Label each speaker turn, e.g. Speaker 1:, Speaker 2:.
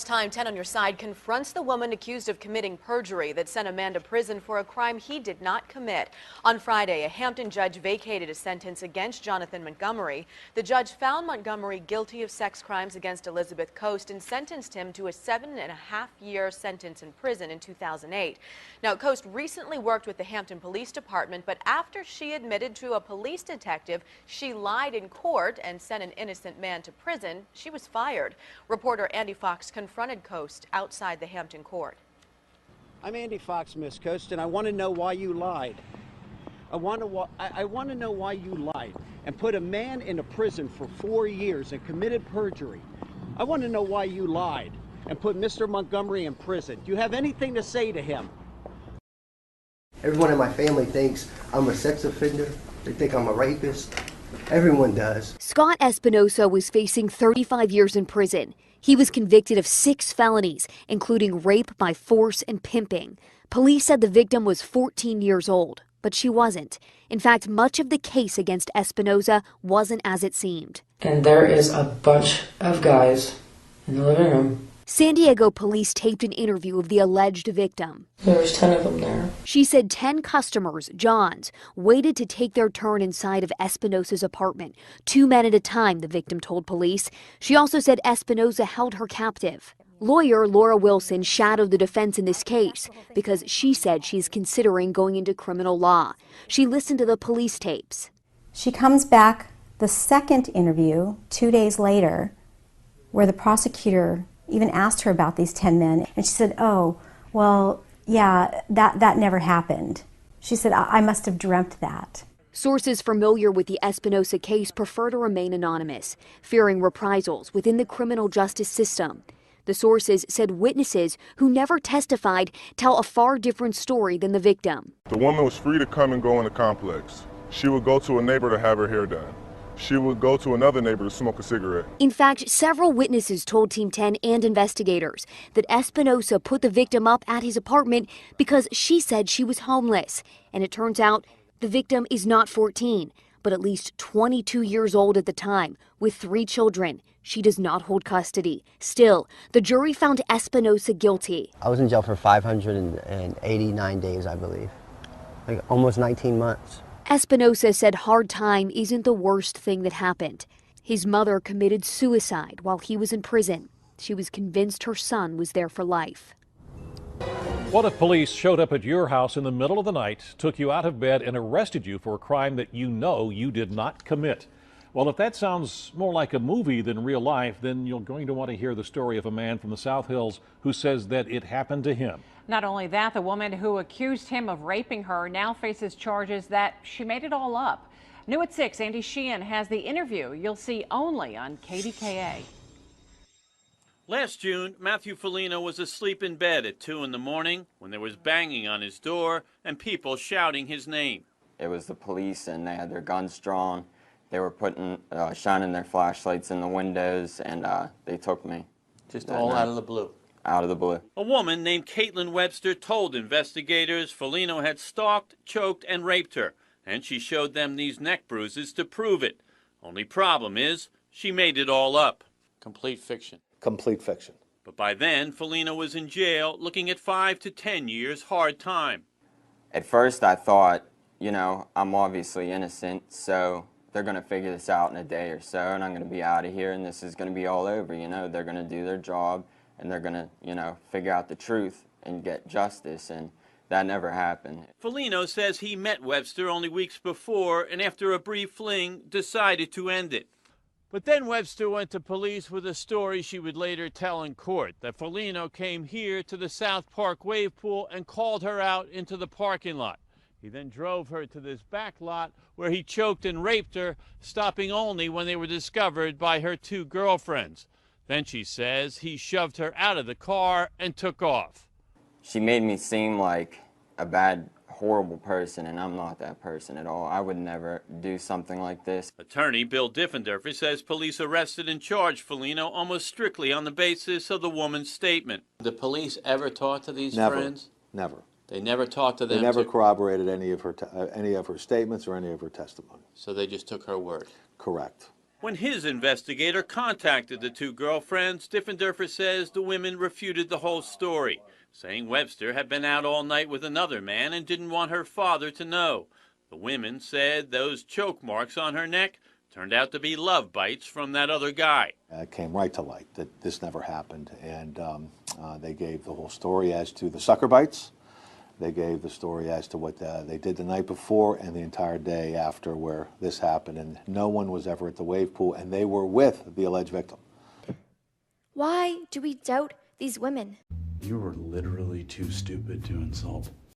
Speaker 1: time, 10 on your side confronts the woman accused of committing perjury that sent a man to prison for a crime he did not commit. On Friday, a Hampton judge vacated a sentence against Jonathan Montgomery. The judge found Montgomery guilty of sex crimes against Elizabeth Coast and sentenced him to a 7.5-year sentence in prison in 2008. Now, Coast recently worked with the Hampton Police Department, but after she admitted to a police detective she lied in court and sent an innocent man to prison, she was fired. Reporter Andy Fox confronted Coast outside the Hampton court.
Speaker 2: I'm Andy Fox, Miss Coast, and I want to know why you lied. I want to know why you lied and put a man in a prison for 4 years and committed perjury. I want to know why you lied and put Mr. Montgomery in prison. Do you have anything to say to him?
Speaker 3: Everyone in my family thinks I'm a sex offender. They think I'm a rapist. Everyone does.
Speaker 4: Scott Espinosa was facing 35 years in prison. He was convicted of 6 felonies, including rape by force and pimping. Police said the victim was 14 years old, but she wasn't. In fact, much of the case against Espinosa wasn't as it seemed.
Speaker 5: And there is a bunch of guys in the living room.
Speaker 4: San Diego police taped an interview of the alleged victim.
Speaker 5: There was 10 of them there.
Speaker 4: She said 10 customers, Johns, waited to take their turn inside of Espinosa's apartment. 2 men at a time, the victim told police. She also said Espinosa held her captive. Lawyer Laura Wilson shadowed the defense in this case because she said she's considering going into criminal law. She listened to the police tapes.
Speaker 6: She comes back the second interview 2 days later where the prosecutor even asked her about these 10 men, and she said, oh, well, yeah, that never happened. She said, I must have dreamt that.
Speaker 4: Sources familiar with the Espinosa case prefer to remain anonymous, fearing reprisals within the criminal justice system. The sources said witnesses who never testified tell a far different story than the victim.
Speaker 7: The woman was free to come and go in the complex. She would go to a neighbor to have her hair done. She would go to another neighbor to smoke a cigarette.
Speaker 4: In fact, several witnesses told Team 10 and investigators that Espinosa put the victim up at his apartment because she said she was homeless. And it turns out the victim is not 14, but at least 22 years old at the time, with 3 children. She does not hold custody. Still, the jury found Espinosa guilty.
Speaker 3: I was in jail for 589 days, I believe. Like almost 19 months.
Speaker 4: Espinosa said hard time isn't the worst thing that happened. His mother committed suicide while he was in prison. She was convinced her son was there for life.
Speaker 8: What if police showed up at your house in the middle of the night, took you out of bed, and arrested you for a crime that you know you did not commit? Well, if that sounds more like a movie than real life, then you're going to want to hear the story of a man from the South Hills who says that it happened to him.
Speaker 9: Not only that, the woman who accused him of raping her now faces charges that she made it all up. New at 6, Andy Sheehan has the interview you'll see only on KDKA.
Speaker 10: Last June, Matthew Foligno was asleep in bed at 2 in the morning when there was banging on his door and people shouting his name.
Speaker 11: It was the police, and they had their guns drawn. They were shining their flashlights in the windows, and they took me.
Speaker 10: Just all out of the blue.
Speaker 11: Out of the blue.
Speaker 10: A woman named Caitlin Webster told investigators Foligno had stalked, choked, and raped her, and she showed them these neck bruises to prove it. Only problem is, she made it all up. Complete fiction.
Speaker 12: Complete fiction.
Speaker 10: But by then, Foligno was in jail, looking at 5 to 10 years hard time.
Speaker 11: At first I thought, you know, I'm obviously innocent, so they're going to figure this out in a day or so, and I'm going to be out of here, and this is going to be all over, you know. They're going to do their job, and they're going to, you know, figure out the truth and get justice, and that never happened.
Speaker 10: Foligno says he met Webster only weeks before, and after a brief fling, decided to end it. But then Webster went to police with a story she would later tell in court, that Foligno came here to the South Park wave pool and called her out into the parking lot. He then drove her to this back lot where he choked and raped her, stopping only when they were discovered by her 2 girlfriends. Then she says he shoved her out of the car and took off.
Speaker 11: She made me seem like a bad, horrible person, and I'm not that person at all. I would never do something like this.
Speaker 10: Attorney Bill Diffenderfer says police arrested and charged Foligno almost strictly on the basis of the woman's statement. The police ever talk to these friends?
Speaker 12: Never.
Speaker 10: They never talked to them?
Speaker 12: They never corroborated any of her statements or any of her testimony.
Speaker 10: So they just took her word?
Speaker 12: Correct.
Speaker 10: When his investigator contacted the two girlfriends, Diffenderfer says the women refuted the whole story, saying Webster had been out all night with another man and didn't want her father to know. The women said those choke marks on her neck turned out to be love bites from that other guy.
Speaker 12: It came right to light that this never happened, and they gave the whole story as to the sucker bites. They gave the story as to what they did the night before and the entire day after where this happened, and no one was ever at the wave pool, and they were with the alleged victim.
Speaker 13: Why do we doubt these women?
Speaker 14: You were literally too stupid to insult.